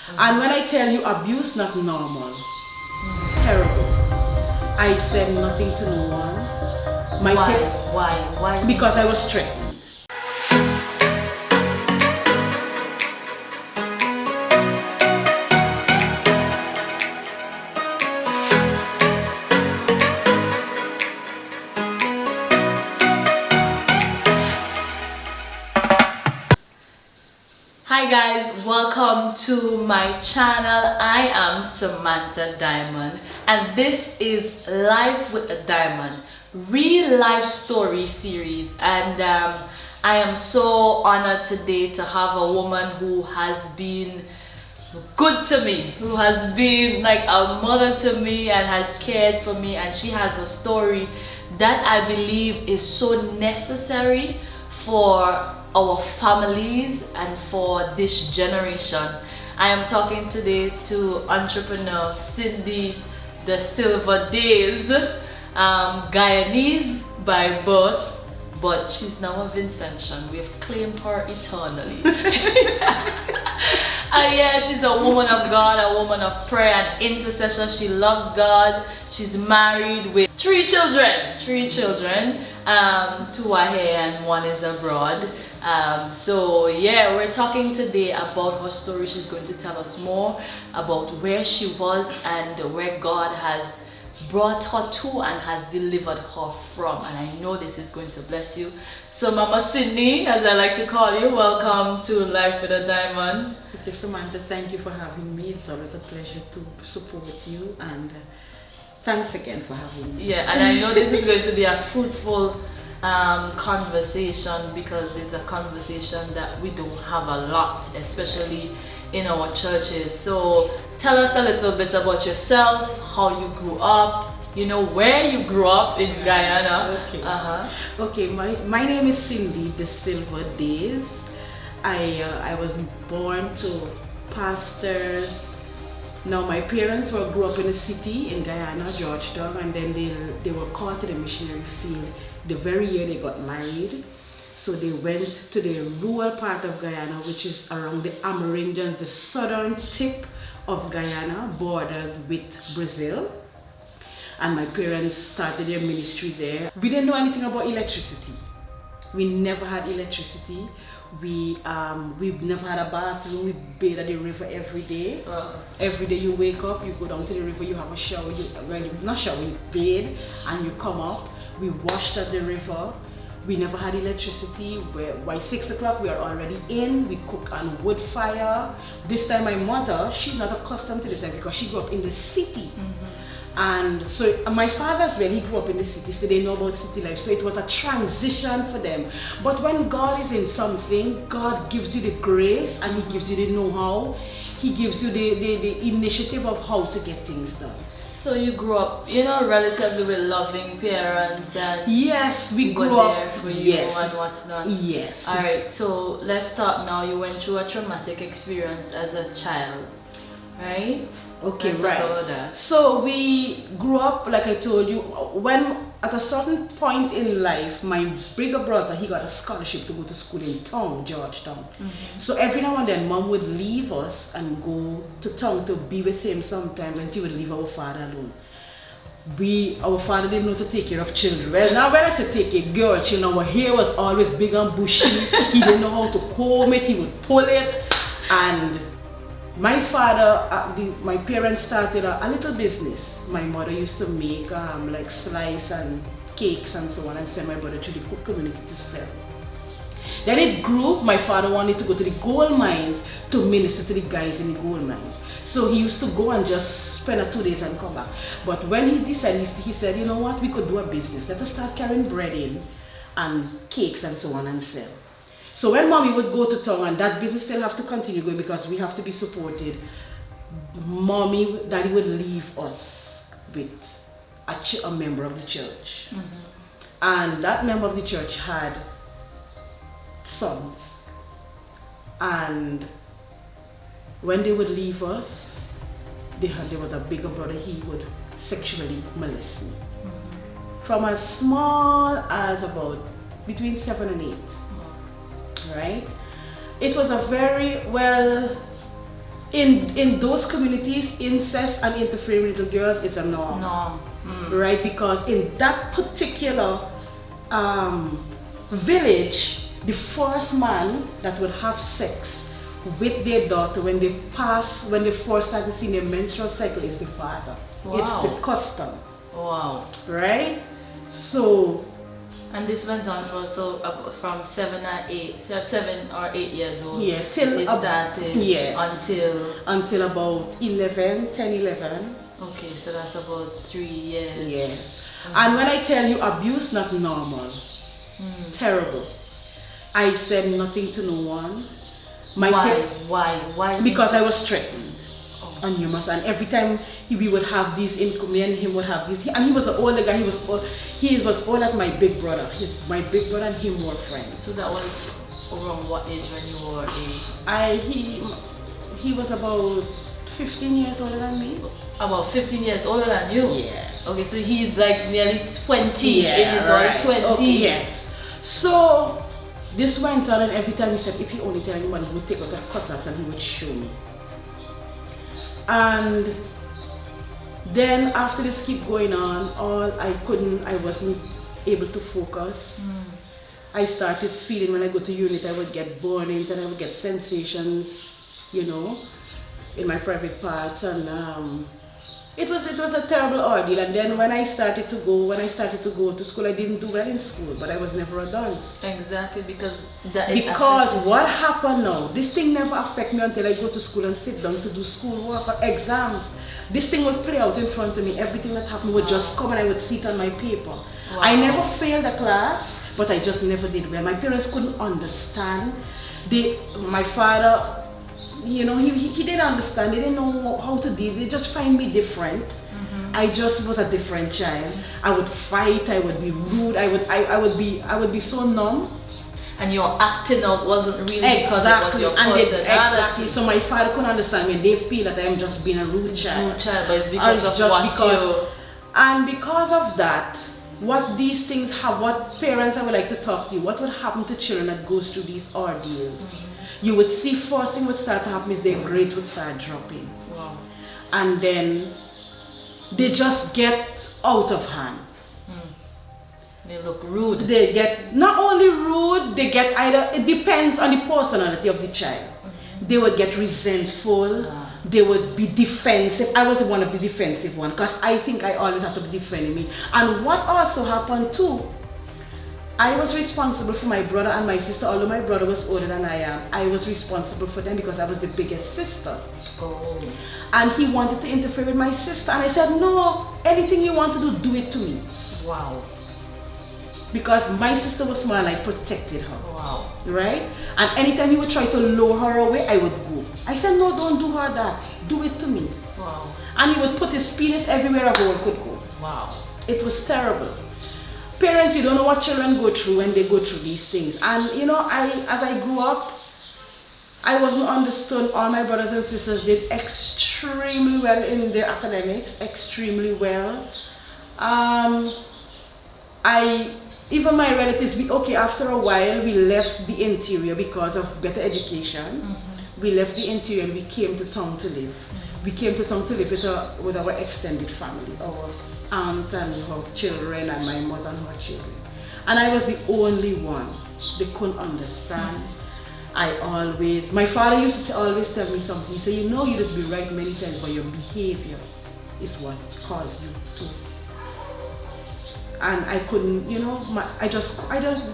And when I tell you abuse not normal, terrible. I said nothing to no one. Why? Because I was threatened. Hi guys, welcome to my channel. I am Samantha Diamond and this is Life with a Diamond, real life story series. And I am so honored today to have a woman who has been good to me, who has been like a mother to me and has cared for me, and she has a story that I believe is so necessary for our families and for this generation. I am talking today to entrepreneur Cindy the Silver Days, Guyanese by birth, but she's now a Vincentian. We have claimed her eternally. Yeah, she's a woman of God, a woman of prayer and intercession. She loves God. She's married with three children. Two are here and one is abroad. So yeah, we're talking today about her story. She's going to tell us more about where she was and where God has brought her to and has delivered her from, and I know this is going to bless you. So Mama Cindy, as I like to call you, welcome to Life with a Diamond. Okay, Samantha, thank you for having me. It's always a pleasure to support you, and thanks again for having me. Yeah, and I know this is going to be a fruitful conversation, because it's a conversation that we don't have a lot, especially in our churches. So tell us a little bit about yourself, how you grew up, you know, where you grew up in Guyana. Okay. Okay, my name is Cindy the Silver Days. I was born to pastors. Now my parents grew up in a city in Guyana, Georgetown, and then they were called to the missionary field the very year they got married. So they went to the rural part of Guyana, which is around the Amerindians, the southern tip of Guyana, bordered with Brazil. And my parents started their ministry there. We didn't know anything about electricity. We never had electricity. We've never had a bathroom. We bathe at the river every day. Every day you wake up, you go down to the river, you have a shower. You bathe and you come up. We washed at the river. We never had electricity. By 6 o'clock we are already in. We cook on wood fire. This time my mother, she's not accustomed to this life because she grew up in the city. And so my father as well, he grew up in the city, so they know about city life. So it was a transition for them. But when God is in something, God gives you the grace and He gives you the know-how. He gives you the initiative of how to get things done. So you grew up, you know, relatively with loving parents, and yes, we grew up there for you and whatnot. Yes. All right. So let's start now. You went through a traumatic experience as a child, right? Okay, let's right. talk about that. So we grew up, like I told you, when at a certain point in life, my bigger brother, he got a scholarship to go to school in town, Georgetown. So every now and then, Mom would leave us and go to town to be with him sometimes, and she would leave our father alone. Our father didn't know to take care of children. Well, now when I say take care of girl children, our hair was always big and bushy. He didn't know how to comb it, he would pull it. And my father, my parents started a little business. My mother used to make like slice and cakes and so on, and send my brother to the community to sell. Then it grew. My father wanted to go to the gold mines to minister to the guys in the gold mines. So he used to go and just spend 2 days and come back. But when he decided, he said, you know what, we could do a business. Let us start carrying bread in and cakes and so on and sell. So when Mommy would go to town, and that business still have to continue going because we have to be supported, Daddy would leave us with a member of the church. And that member of the church had sons. And when they would leave us, there was a bigger brother, he would sexually molest me. From as small as about between 7 and 8. Right? It was a very, well, in those communities, incest and interfering with little girls is a norm. No. Right? Because in that particular village, the first man that would have sex with their daughter when they first start to see their menstrual cycle is the father. Wow. It's the custom. Wow. Right? So, and this went on for from 7 or 8 years old. Yeah, till it started. Yes. Until about 11. Okay, so that's about 3 years. Yes. And when I tell you abuse not normal, terrible. I said nothing to no one. Why? Because I was threatened. On numerous, and every time we would have these me and him would have these, and he was an older guy. He was old as my big brother. My big brother and him were friends. So that was around what age when you were a? He was about 15 years older than me. About 15 years older than you? Yeah. Okay, so he's like nearly 20 yeah, in his right. early 20s. Okay, yes. So this went on, and every time he said if he only tell anyone, he would take out a cutlass and he would show me. And then after this keep going on, I wasn't able to focus. I started feeling when I go to unit, I would get burnings and I would get sensations, in my private parts, and it was a terrible ordeal. And then when I started to go to school, I didn't do well in school, but I was never a dunce. Exactly, because what happened now, this thing never affected me until I go to school and sit down to do schoolwork or exams. This thing would play out in front of me. Everything that happened would just come and I would see it on my paper. Wow. I never failed a class, but I just never did well. My parents couldn't understand. My father, he didn't understand. They didn't know how to deal. They just find me different. I just was a different child. I would fight. I would be rude. I would be so numb. And your acting out wasn't really because it was your personality. Exactly. So my father couldn't understand me. They feel that I am just being a rude child. But it's because of And because of that, what these things have, what parents I would like to talk to you, what would happen to children that goes through these ordeals? You would see first thing would start to happen is their grades would start dropping. Wow. And then they just get out of hand. They look rude. They get not only rude, they get it depends on the personality of the child. They would get resentful, they would be defensive. I was one of the defensive one because I think I always have to be defending me. And what also happened too, I was responsible for my brother and my sister. Although my brother was older than I am, I was responsible for them because I was the biggest sister. Oh. And he wanted to interfere with my sister, and I said, no, anything you want to do it to me. Wow. Because my sister was small and I protected her. Wow. Right? And anytime he would try to lure her away, I would go. I said, no, don't do her that. Do it to me. Wow. And he would put his penis everywhere a girl could go. Wow. It was terrible. Parents, you don't know what children go through when they go through these things. And as I grew up, I wasn't understood. All my brothers and sisters did extremely well in their academics, extremely well. Even my relatives, after a while, we left the interior because of better education. We left the interior and we came to town to live. We came to town to live with our extended family, our aunt and her children and my mother and her children. And I was the only one. They couldn't understand. My father used to always tell me something. He said, you just be right many times, but your behavior is what caused you to. And I couldn't, I just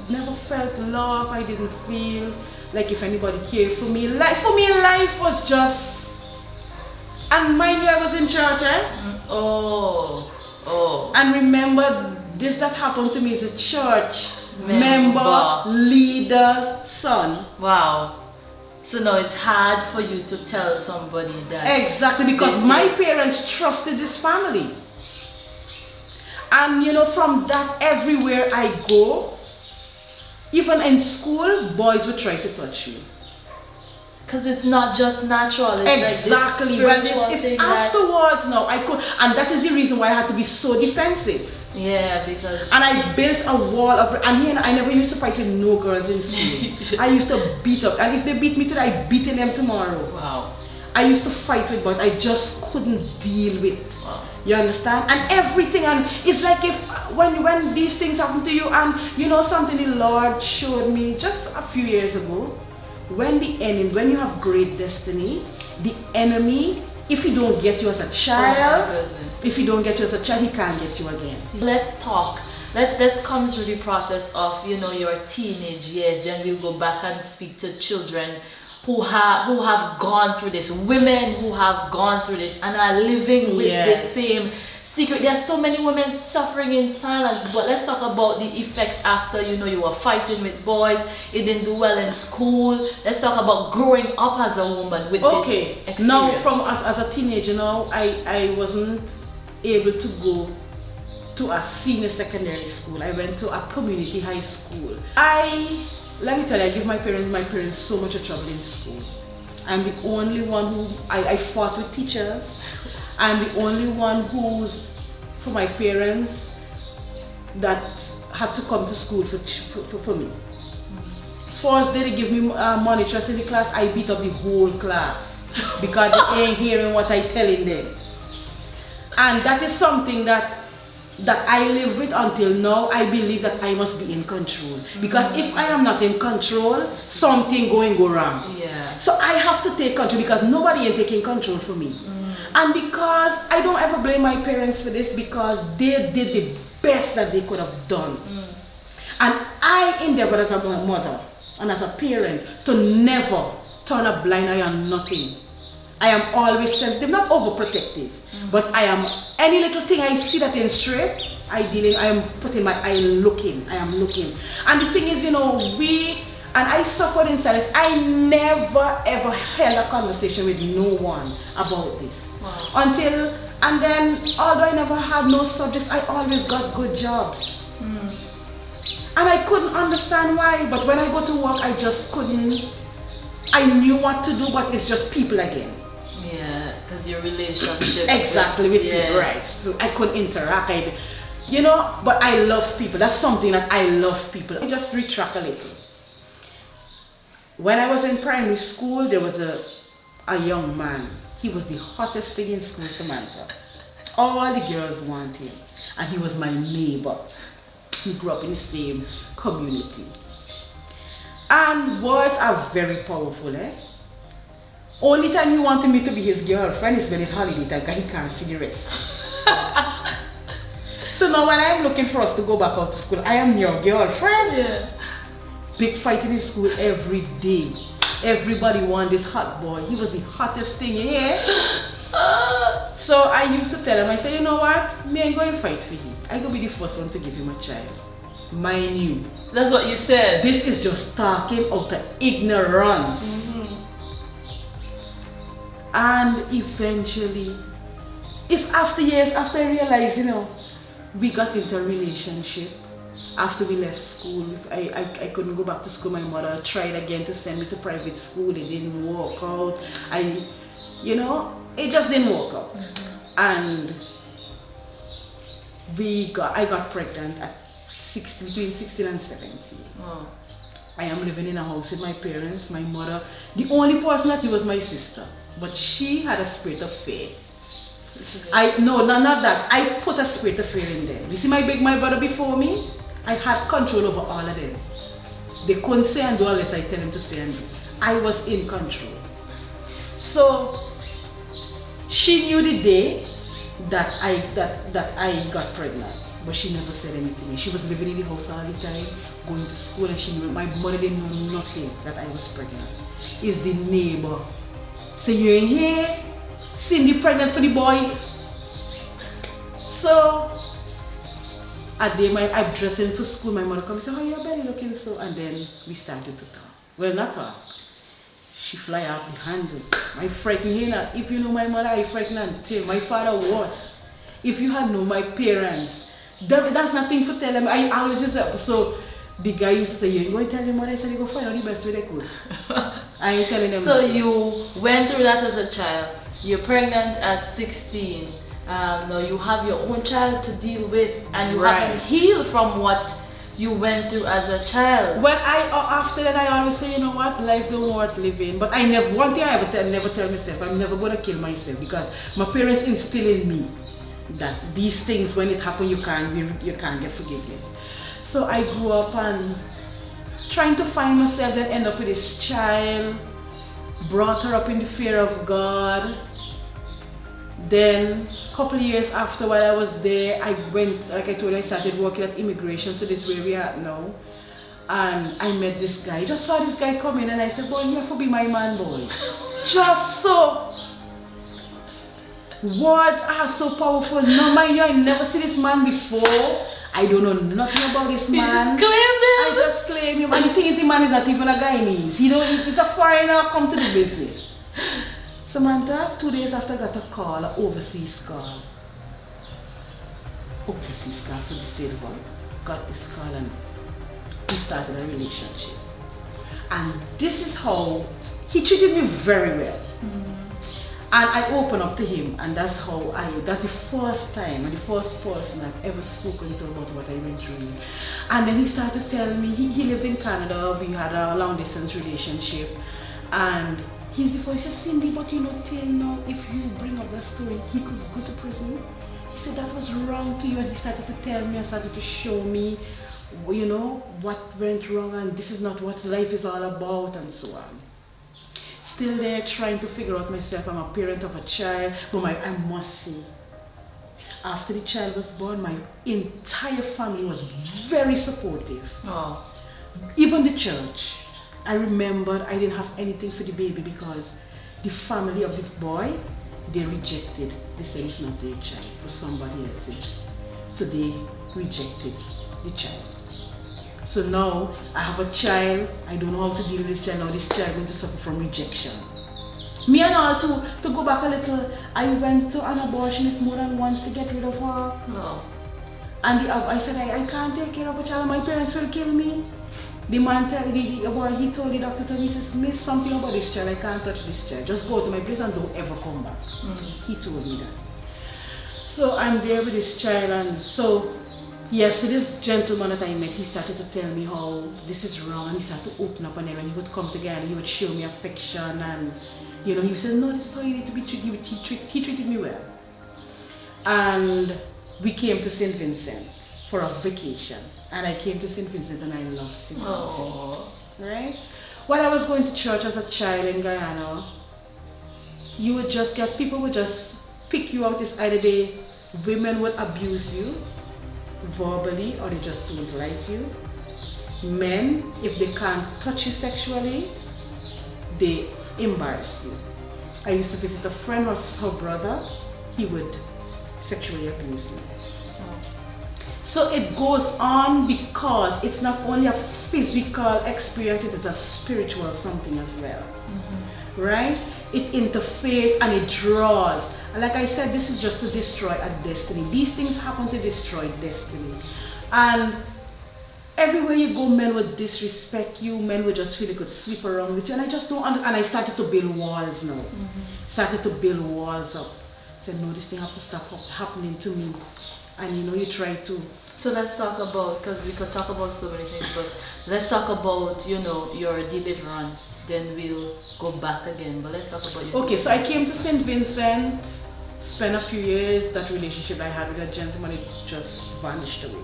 never felt love. I didn't feel like if anybody cared for me. Life was just, and mind you, I was in church, Oh. And remember, this that happened to me is a church member leader's son. Wow. So now it's hard for you to tell somebody that. Exactly, because my parents trusted this family. And from that, everywhere I go, even in school, boys would try to touch you. Because it's not just natural. It's exactly. Like this it's afterwards now. And that is the reason why I had to be so defensive. Yeah, because. And I built a wall of. And here I never used to fight with no girls in school. I used to beat up. And if they beat me today, I beat them tomorrow. Wow. I used to fight with boys. I just couldn't deal with. Wow. You understand? And everything, and it's like if when these things happen to you, and you know something the Lord showed me just a few years ago, when you have great destiny, the enemy, if he don't get you as a child, if he don't get you as a child, he can't get you again. Let's talk. Let's come through the process of your teenage years. Then we'll go back and speak to children who have gone through this, women who have gone through this and are living with the same secret. There's so many women suffering in silence. But let's talk about the effects after you were fighting with boys, you didn't do well in school. Let's talk about growing up as a woman with this experience. Now from as a teenager, I wasn't able to go to a senior secondary school. I went to a community high school. Let me tell you, I give my parents so much trouble in school. I'm the only one who, I fought with teachers. I'm the only one for my parents, that had to come to school for me. First day they give me monitors in the class, I beat up the whole class because they ain't hearing what I telling them. And that is something that I live with until now. I believe that I must be in control. Because if I am not in control, something go wrong. Yeah. So I have to take control because nobody is taking control for me. And because I don't ever blame my parents for this, because they did the best that they could have done. And I endeavored as a mother and as a parent to never turn a blind eye on nothing. I am always sensitive, not overprotective, but I am, any little thing I see that ain't straight, I am looking. And the thing is, and I suffered in silence. I never ever held a conversation with no one about this. Wow. And then, although I never had no subjects, I always got good jobs. And I couldn't understand why, but when I go to work, I just couldn't. I knew what to do, but it's just people again. Yeah, because your relationship. Exactly, with people, right. So I couldn't interact, but I love people. That's something that I love people. Let me just retract a little. When I was in primary school, there was a young man. He was the hottest thing in school, Samantha. All the girls wanted him. And he was my neighbor. We grew up in the same community. And words are very powerful, eh? Only time he wanted me to be his girlfriend is when it's holiday time, because he can't see the rest. So now when I'm looking for us to go back out to school, I am your girlfriend. Yeah. Big fighting in school every day. Everybody wanted this hot boy. He was the hottest thing here. So I used to tell him, I said, you know what? Me ain't going to fight for him. I going to be the first one to give him a child. Mind you. That's what you said. This is just talking out of ignorance. And eventually, it's after years after I realized, we got into a relationship. After we left school, I couldn't go back to school. My mother tried again to send me to private school. It didn't work out. It just didn't work out. And I got pregnant at between 16 and 17. Oh. I am living in a house with my parents, my mother. The only person that knew was my sister, but she had a spirit of fear. Not that. I put a spirit of fear in them. You see my brother before me? I had control over all of them. They couldn't say and do unless I tell them to say and do. I was in control. So she knew the day that I got pregnant, but she never said anything. She was living in the house all the time, going to school, and she knew my mother didn't know nothing that I was pregnant. It's the neighbor. So you ain't here, Cindy pregnant for the boy. So a day I'm dressing for school, my mother comes and said, "Oh, your belly looking so," and then we started to talk. Well, not talk. She fly off the handle. My frightened her. If you know my mother, I frightened until my father was. If you had known my parents, that's nothing for tell them. I always just so the guy used to say, "You go and tell your mother." I said, "You go find out the best way they could." I ain't telling them. So you went through that as a child. You're pregnant at 16. Now you have your own child to deal with, and you haven't healed from what you went through as a child. When after that, I always say, you know what, life don't worth living. But I never, one thing I never tell myself, I'm never gonna kill myself, because my parents instill in me that these things, when it happen, you can't get forgiveness. So I grew up and trying to find myself, then end up with this child, brought her up in the fear of God. Then a couple of years after, while I was there, I went, like I told you, I started working at immigration, so this is where we are now. And I met this guy. I just saw this guy come in and I said, boy, you have to be my man, boy. Just so. Words are so powerful. No, mind you, I never seen this man before. I don't know nothing about this man. You just claimed him? I just claim him. And the thing is, the man is not even a Guyanese. He's a foreigner come to the business. Samantha, 2 days after I got a call, an overseas call. Overseas call for the silver. Got this call and we started a relationship. And this is how he treated me very well. And I opened up to him, and that's the first time and the first person I've ever spoken to about what I went through. And then he started telling me, he lived in Canada, we had a long distance relationship. And he's the voice, he said, Cindy, but you know, till now, if you bring up that story, he could go to prison. He said that was wrong to you, and he started to tell me and started to show me, you know, what went wrong, and this is not what life is all about, and so on. Still there trying to figure out myself. I'm a parent of a child, but I must say, after the child was born, my entire family was very supportive. Oh. Even the church. I remembered I didn't have anything for the baby because the family of the boy, they rejected. They said it's not their child, for somebody else's. So they rejected the child. So now I have a child, I don't know how to deal with this child. Now this child is going to suffer from rejection. Me and all to go back a little, I went to an abortionist more than once to get rid of her. No. And I said, I can't take care of a child, my parents will kill me. The man, he told the doctor, he says, miss, something about this child, I can't touch this child. Just go to my place and don't ever come back. He told me that. So I'm there with this child, and so yes, with this gentleman that I met, he started to tell me how this is wrong, and he started to open up, and then when he would come together, he would show me affection, and you know, he said, no, this is how you need to be treated. He treated me well. And we came to St. Vincent for a vacation, and I came to St. Vincent and I loved St. Vincent. Right? While I was going to church as a child in Guyana, you would just get, people would just pick you out. It's either women would abuse you verbally, or they just don't like you. Men, if they can't touch you sexually, they embarrass you. I used to visit a friend or her brother, he would sexually abuse me. So it goes on because it's not only a physical experience, it is a spiritual something as well. Right? It interferes and it draws. And like I said, this is just to destroy a destiny. These things happen to destroy destiny. And everywhere you go, men would disrespect you, men would just feel they could sleep around with you. And I just don't understand. And I started to build walls now. Started to build walls up. Said, no, this thing has to stop happening to me. And you know, you try to. So let's talk about, because we could talk about so many things, but let's talk about, you know, your deliverance. Then we'll go back again. But let's talk about your Okay, so I came to St. Vincent, spent a few years. That relationship I had with that gentleman, it just vanished away.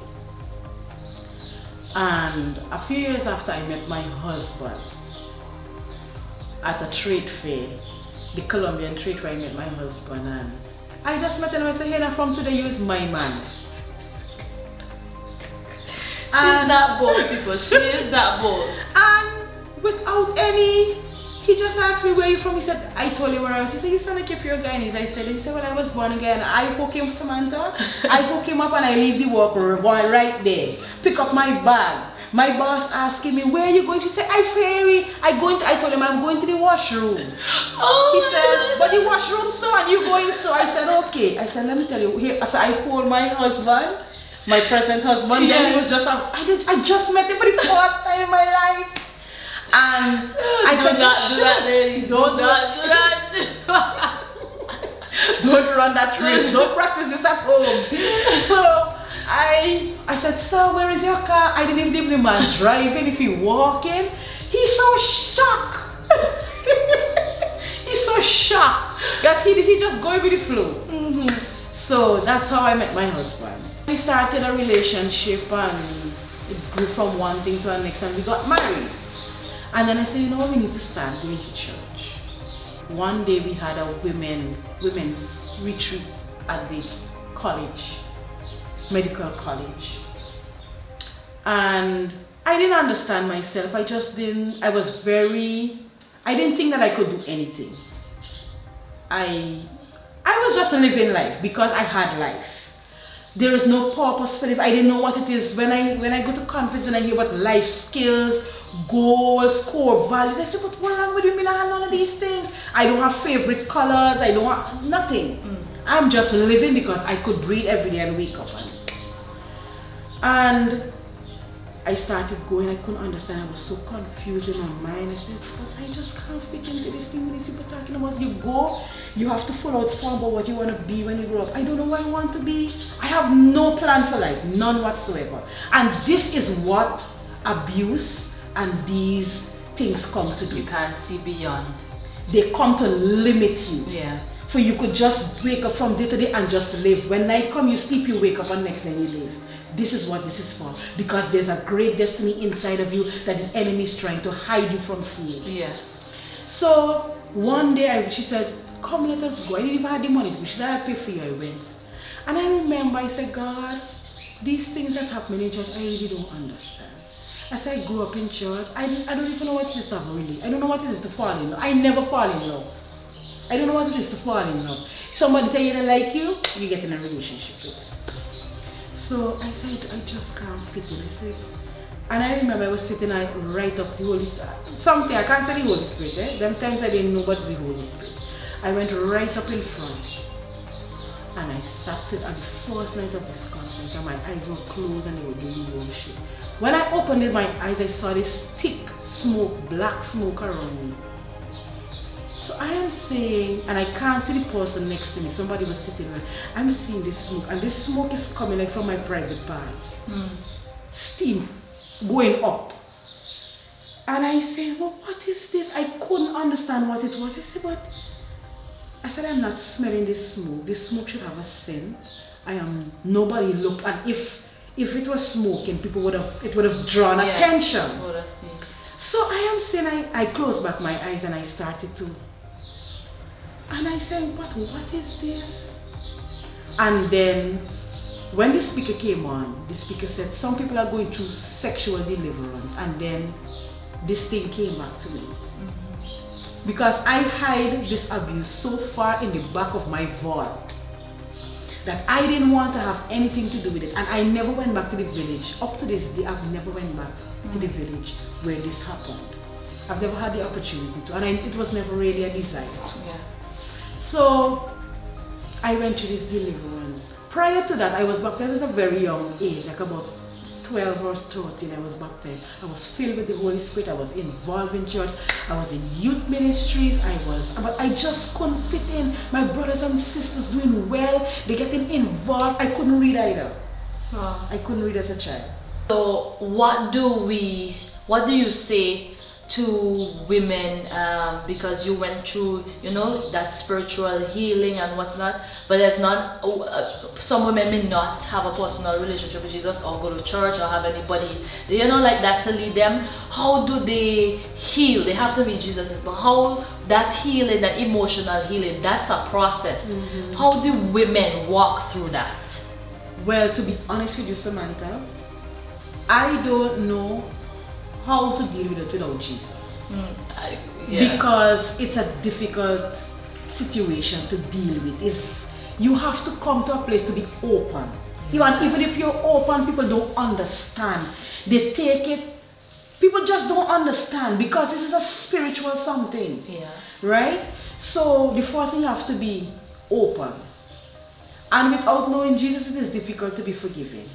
And a few years after, I met my husband at a trade fair, the Colombian trade fair. I met my husband, and I just met him and I said, hey, now from today, you're my man. She's that bold, people. She is that bold. And without any, he just asked me, where are you from? He said, I told you where I was. He said, you sound like if you're Guyanese. I said, well, I was born again. I hook him, Samantha. I hook him up and I leave the work right there. Pick up my bag. My boss asking me, where are you going? She said, I ferry. I told him, I'm going to the washroom. Oh, he said, but the washroom so, and you going so. I said, okay. I said, let me tell you. Here, so I called my husband, my present husband. Yeah. Then he was just, I just met him for the first time in my life. And I said, not do that, ladies. Don't do that. Don't run that race. Don't practice this at home. So I said, sir, where is your car? I didn't even give the man driving. If he walking, he's so shocked. He's so shocked that he just going with the flow. So that's how I met my husband. We started a relationship and it grew from one thing to the next and we got married. And then I said, you know what, we need to start going to church. One day we had a women's retreat at the college, medical college. And I didn't understand myself. I didn't think that I could do anything. I was just living life because I had life. There is no purpose for it. I didn't know what it is. When I go to conference and I hear about life skills, goals, core values, I say, but what do you mean I have none of these things? I don't have favorite colors. I don't have nothing. I'm just living because I could breathe every day and wake up. And I started going. I couldn't understand. I was so confused in my mind. I said, but I just can't fit into this thing when these people talking about you go. You have to follow out form about what you want to be when you grow up. I don't know what I want to be. I have no plan for life, none whatsoever. And this is what abuse and these things come to do. You can't see beyond. They come to limit you. Yeah. For you could just wake up from day to day and just live. When night comes, you sleep, you wake up, and next day you live. This is what this is for. Because there's a great destiny inside of you that the enemy is trying to hide you from seeing. Yeah. So one day she said, come, let us go. I didn't even have the money to go. She said, I'll pay for you. I went. And I remember I said, God, these things that happen in church, I really don't understand. As I grew up in church, I don't even know what it is to have really. I don't know what it is to fall in love. I never fall in love. I don't know what it is to fall in love. Somebody tell you they like you, you get in a relationship with them. So I said, I just can't fit in. I said, and I remember I was sitting right up the Holy Spirit. Something, I can't say the Holy Spirit, eh? Them times I didn't know what's the Holy Spirit. I went right up in front. And I sat at the first night of this conference and my eyes were closed and they were doing worship. When I opened my eyes, I saw this thick smoke, black smoke around me. So I am saying, and I can't see the person next to me, somebody was sitting there. I'm seeing this smoke, and this smoke is coming like from my private parts. Steam going up. And I said, well, what is this? I couldn't understand what it was. I said, I'm not smelling this smoke. This smoke should have a scent. Nobody looked, and if it was smoking, it would have drawn attention. Would have seen. So I am saying, I closed back my eyes and I started to. And I said, what is this? And then when the speaker came on, the speaker said, some people are going through sexual deliverance. And then this thing came back to me. Because I hide this abuse so far in the back of my vault that I didn't want to have anything to do with it. And I never went back to the village. Up to this day, I've never went back to the village where this happened. I've never had the opportunity to, and it was never really a desire. Yeah. So I went through this deliverance. Prior to that, I was baptized at a very young age, like about 12 or 13, I was baptized. I was filled with the Holy Spirit. I was involved in church. I was in youth ministries. But I just couldn't fit in. My brothers and sisters doing well. They're getting involved. I couldn't read either. I couldn't read as a child. So what do you say to women, because you went through, that spiritual healing and what's not, but there's not, some women may not have a personal relationship with Jesus or go to church or have anybody, like that to lead them. How do they heal? They have to meet Jesus, but how that healing, that emotional healing, that's a process. How do women walk through that? Well, to be honest with you, Samantha, I don't know how to deal with it without Jesus. Because it's a difficult situation to deal with. You have to come to a place to be open. Even if you're open, people don't understand. They take it, people just don't understand because this is a spiritual something. Right? So the first thing, you have to be open. And without knowing Jesus, it is difficult to be forgiving.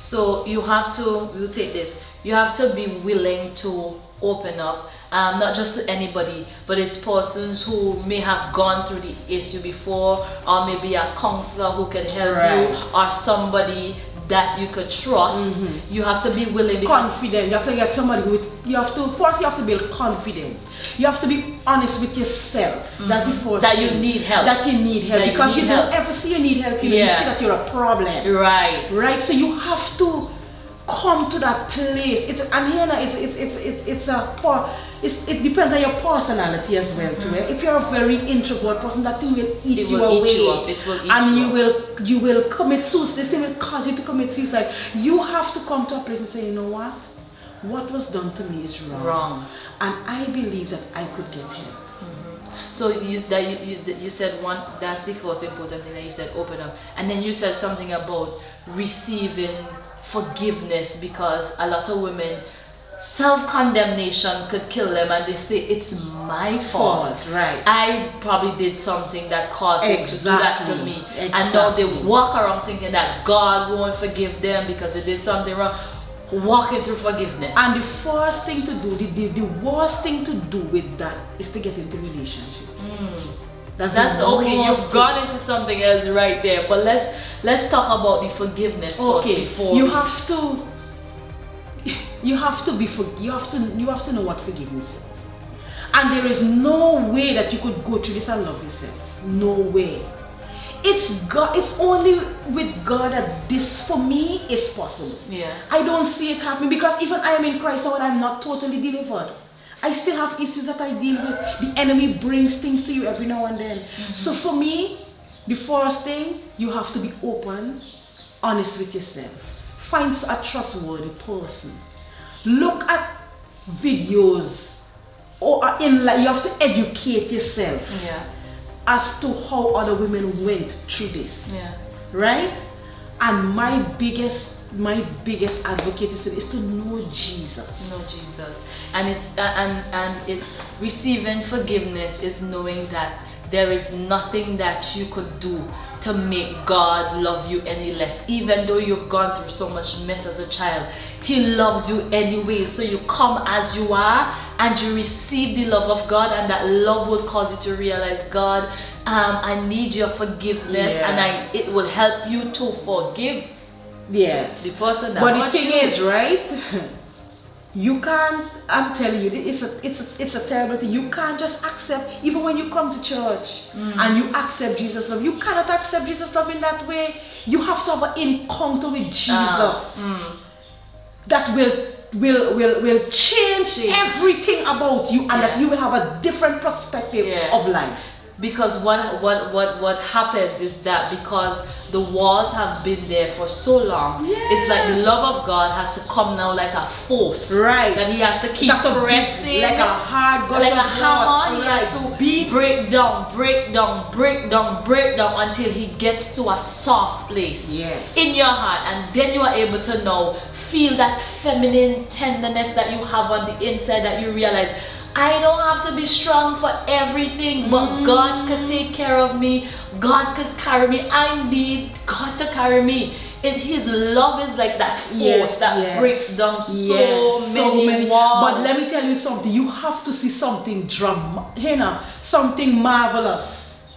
So you have to, we'll take this, you have to be willing to open up, not just to anybody, but it's persons who may have gone through the issue before, or maybe a counselor who can help you, or somebody that you could trust. You have to be willing, confident. You have to get somebody with, you have to build confidence. You have to be honest with yourself. That's the first that thing. you need help. That you need help, because you don't ever see you need help. You see that you're a problem. Right. So you have to come to that place. It depends on your personality as well too. If you're a very introvert person, that thing will eat you away. It will eat and you you will commit suicide. This thing will cause you to commit suicide. You have to come to a place and say, you know what was done to me is wrong. And I believe that I could get help. So you said that's the first important thing that you said, open up. And then you said something about receiving forgiveness, because a lot of women, self-condemnation could kill them, and they say it's my fault. Right. I probably did something that caused him to do that to me. And now they walk around thinking that God won't forgive them because they did something wrong. Walking through forgiveness. And the first thing to do, the worst thing to do with that is to get into relationship. That's okay. You've gone into something else right there. But let's talk about the forgiveness first before you have to know what forgiveness is. And there is no way that you could go through this and love yourself. No way. It's God. It's only with God that this, for me, is possible. Yeah. I don't see it happening, because even I am in Christ now and I'm not totally delivered. I still have issues that I deal with. The enemy brings things to you every now and then. So for me, the first thing, you have to be open, honest with yourself. Find a trustworthy person. Look at videos, or you have to educate yourself as to how other women went through this. Right? And my biggest advocate is to know Jesus. Know Jesus. And it's receiving forgiveness is knowing that there is nothing that you could do to make God love you any less. Even though you've gone through so much mess as a child, He loves you anyway. So you come as you are and you receive the love of God, and that love will cause you to realize, God, I need your forgiveness, and it will help you to forgive the person that But the thing is, right? You can't, I'm telling you, it's a terrible thing. You can't just accept, even when you come to church and you accept Jesus' love, you cannot accept Jesus' love in that way. You have to have an encounter with Jesus that will change everything about you, and that you will have a different perspective of life. Because what happens is that because the walls have been there for so long, it's like the love of God has to come now like a force. Right. That He has to keep pressing. Like a hard gush like a of hammer. water. He has to break down until He gets to a soft place in your heart. And then you are able to now feel that feminine tenderness that you have on the inside, that you realize, I don't have to be strong for everything, but God could take care of me. God could carry me. I need God to carry me. His love is like that force that breaks down so many walls. But let me tell you something. You have to see something something marvelous.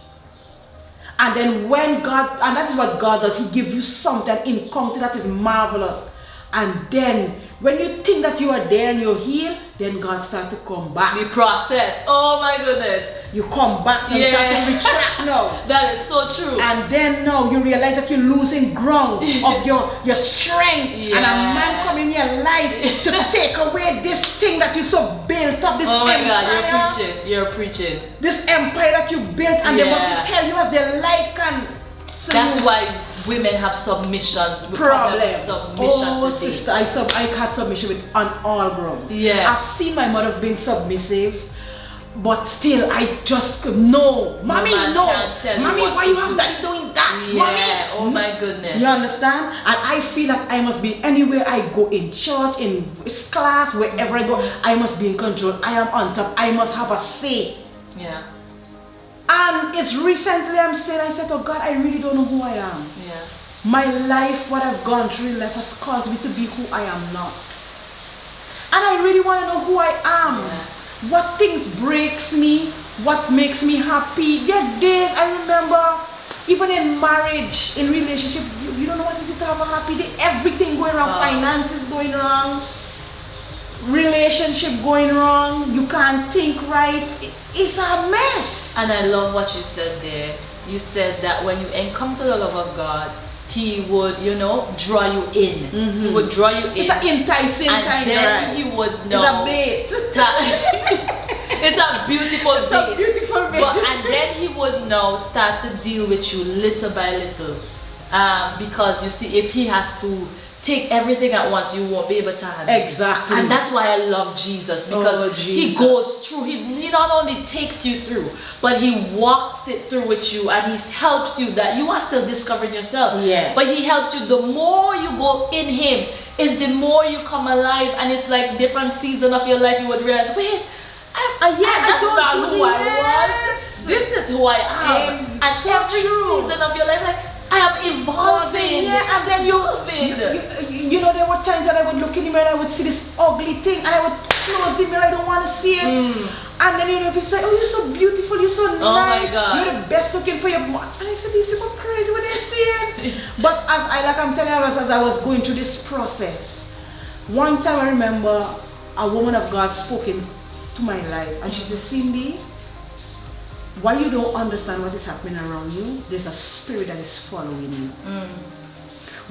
And then when God, and that is what God does, He gives you something, an encounter that is marvelous. And then when you think that you are there and you're healed, then God starts to come back. The process. Oh my goodness. You come back and start to retract now. That is so true. And then now you realize that you're losing ground of your strength. And a man come in your life to take away this thing that you so built up. This oh my empire. God, you're preaching. This empire that you built, and they must tell you as they like. And so that's why women have submission problem. Submission sister, I had submission on all grounds. I've seen my mother being submissive, but still I just no, mommy, no, mommy, why you have daddy doing that, mommy? Oh my goodness. You understand? And I feel that I must be anywhere I go, in church, in class, wherever I go, I must be in control. I am on top. I must have a say. And it's recently I said, oh God, I really don't know who I am. My life, what I've gone through in life has caused me to be who I am not. And I really want to know who I am. What things breaks me, what makes me happy. There are days I remember, even in marriage, in relationship, you don't know what is it to have a happy day. Everything going wrong, finances going wrong, relationship going wrong, you can't think right. It's a mess. And I love what you said there. You said that when you encounter the love of God, He would, draw you in. He would draw you in. It's an enticing and kind then of ride. He would know. It's a bait. It's a beautiful It's bait. a beautiful bait. And then He would now start to deal with you little by little. Because you see, if He has to take everything at once, you won't be able to handle it. Exactly. And that's why I love Jesus, because He goes through. He not only takes you through, but He walks it through with you, and He helps you that you are still discovering yourself. Yes. But He helps you. The more you go in Him, is the more you come alive, and it's like different season of your life. You would realize, wait, that's not who I was. This is who I am. And every season of your life, like, I am evolving. Yeah, and then you know, there were times that I would look in the mirror and I would see this ugly thing, and I would close the mirror. I don't want to see it. And then people say, "Oh, you're so beautiful. You're so nice. My God. You're the best looking for your mom." And I said, "These people crazy. What they saying?" But I'm telling you, as I was going through this process, one time I remember a woman of God spoke into my life, and she said, "Cindy, why you don't understand what is happening around you? There's a spirit that is following you.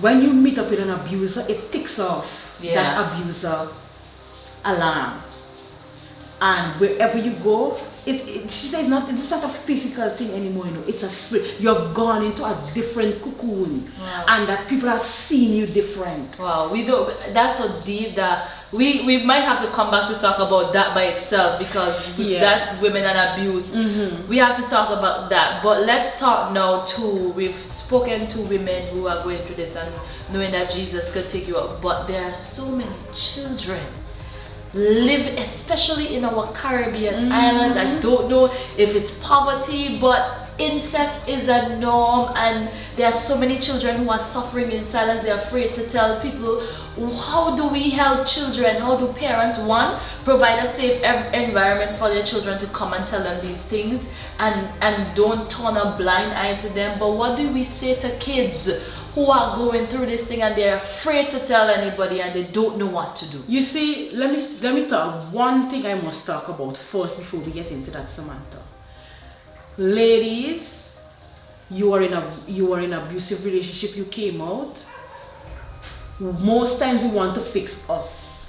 When you meet up with an abuser, it ticks off that abuser alarm. And wherever you go, she says it's not a physical thing anymore, it's a spirit. You have gone into a different cocoon. Wow. And that people are seeing you different." Wow, that's so deep that we might have to come back to talk about that by itself, because that's women and abuse. We have to talk about that. But let's talk now we've spoken to women who are going through this and knowing that Jesus could take you out. But there are so many children live, especially in our Caribbean islands. I don't know if it's poverty, but incest is a norm, and there are so many children who are suffering in silence. They're afraid to tell people. How do we help children? How do parents, one, provide a safe environment for their children to come and tell them these things, and don't turn a blind eye to them? But what do we say to kids who are going through this thing and they're afraid to tell anybody and they don't know what to do? You see, let me talk. One thing I must talk about first before we get into that, Samantha. Ladies, you are in an abusive relationship. You came out. Most times we want to fix us,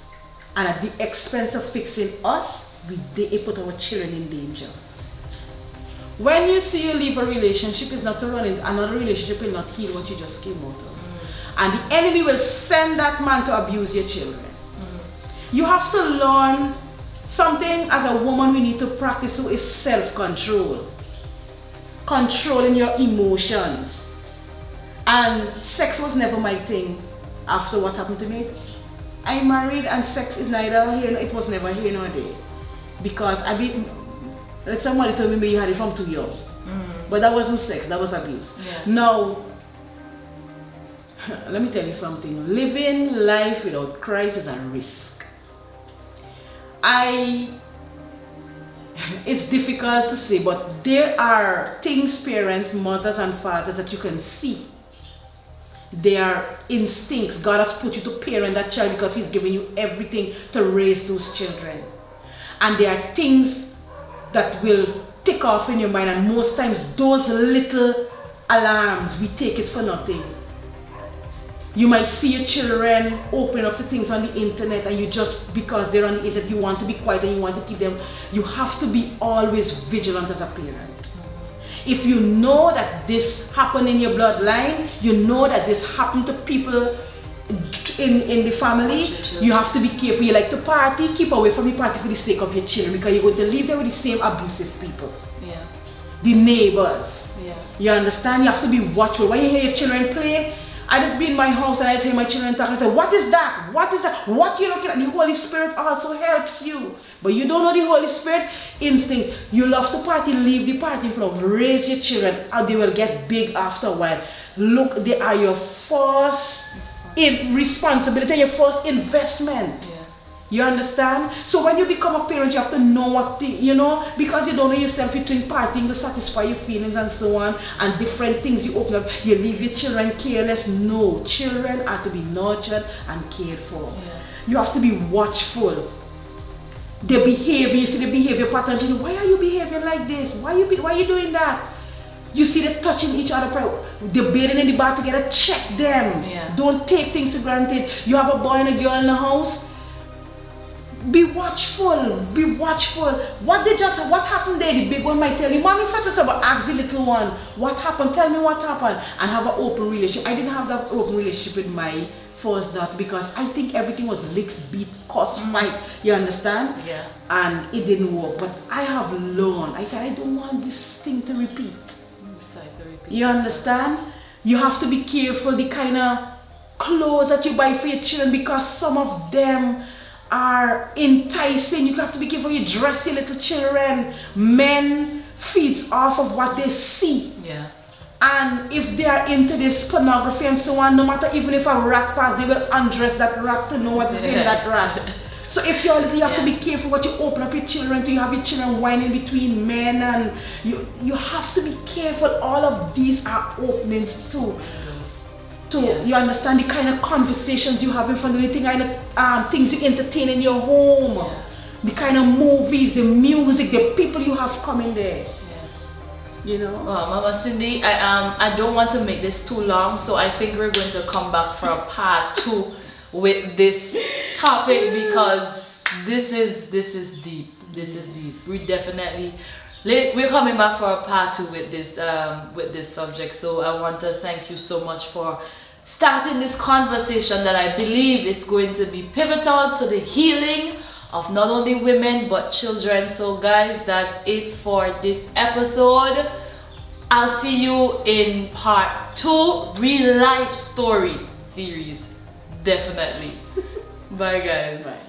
and at the expense of fixing us, we put our children in danger. When you see you leave a relationship, it's not to run in another relationship will not heal what you just came out of. And the enemy will send that man to abuse your children. You have to learn something. As a woman we need to practice is self-control. Controlling your emotions. And sex was never my thing after what happened to me. I'm married and sex is neither here, it was never here nor there. Because like somebody told me you had it from too young. But that wasn't sex, that was abuse. Now, let me tell you something. Living life without Christ is a risk. It's difficult to say, but there are things parents, mothers and fathers that you can see. They are instincts. God has put you to parent that child because He's giving you everything to raise those children. And there are things that will tick off in your mind, and most times those little alarms, we take it for nothing. You might see your children open up to things on the internet, and you just, because they're on the internet, you want to be quiet and you want to keep them. You have to be always vigilant as a parent. If you know that this happened in your bloodline, you know that this happened to people in the family, you have to be careful. You like to party, keep away from the party for the sake of your children, because you're going to live there with the same abusive people. The neighbors. You understand? You have to be watchful. When you hear your children play, I just be in my house and I just hear my children talk and I say, what is that? What is that? What you looking at? The Holy Spirit also helps you. But you don't know the Holy Spirit instinct. You love to party, leave the party floor. Raise your children and they will get big after a while. Look, they are your first responsibility, your first investment. You understand? So when you become a parent, you have to know what thing, you know, because you don't know yourself, you drink partying to satisfy your feelings and so on, and different things you open up. You leave your children careless. No, children are to be nurtured and cared for. Yeah. You have to be watchful. Their behavior, you see the behavior pattern. You know, why are you behaving like this? Why are you doing that? You see them touching each other, they're bathing in the bath together, check them. Yeah. Don't take things for granted. You have a boy and a girl in the house, be watchful, be watchful. What happened there? The big one might tell you, mommy such and such, but ask the little one, what happened? Tell me what happened. And have an open relationship. I didn't have that open relationship with my first daughter because I think everything was licks, beat, cuss, fight. You understand? Yeah. And it didn't work. But I have learned. I said, I don't want this thing to repeat. You understand? You have to be careful the kind of clothes that you buy for your children because some of them are enticing. You have to be careful you dress your little children. Men feeds off of what they see. Yeah. And if they are into this pornography and so on, no matter even if a rat pass, they will undress that rat to know what is in that rat. So if you're little, you have to be careful what you open up your children to. You have your children whining between men, and you have to be careful. All of these are openings too. You understand the kind of conversations you have in front of the kind of things you entertain in your home, the kind of movies, the music, the people you have coming there. You know. Well, Mama Cindy, I don't want to make this too long, so I think we're going to come back for a part 2 with this topic because this is deep. This is deep. We're coming back for a part 2 with this subject. So I want to thank you so much for starting this conversation that I believe is going to be pivotal to the healing of not only women but children. So guys, that's it for this episode. I'll see you in part 2, real life story series. Definitely. Bye guys. Bye.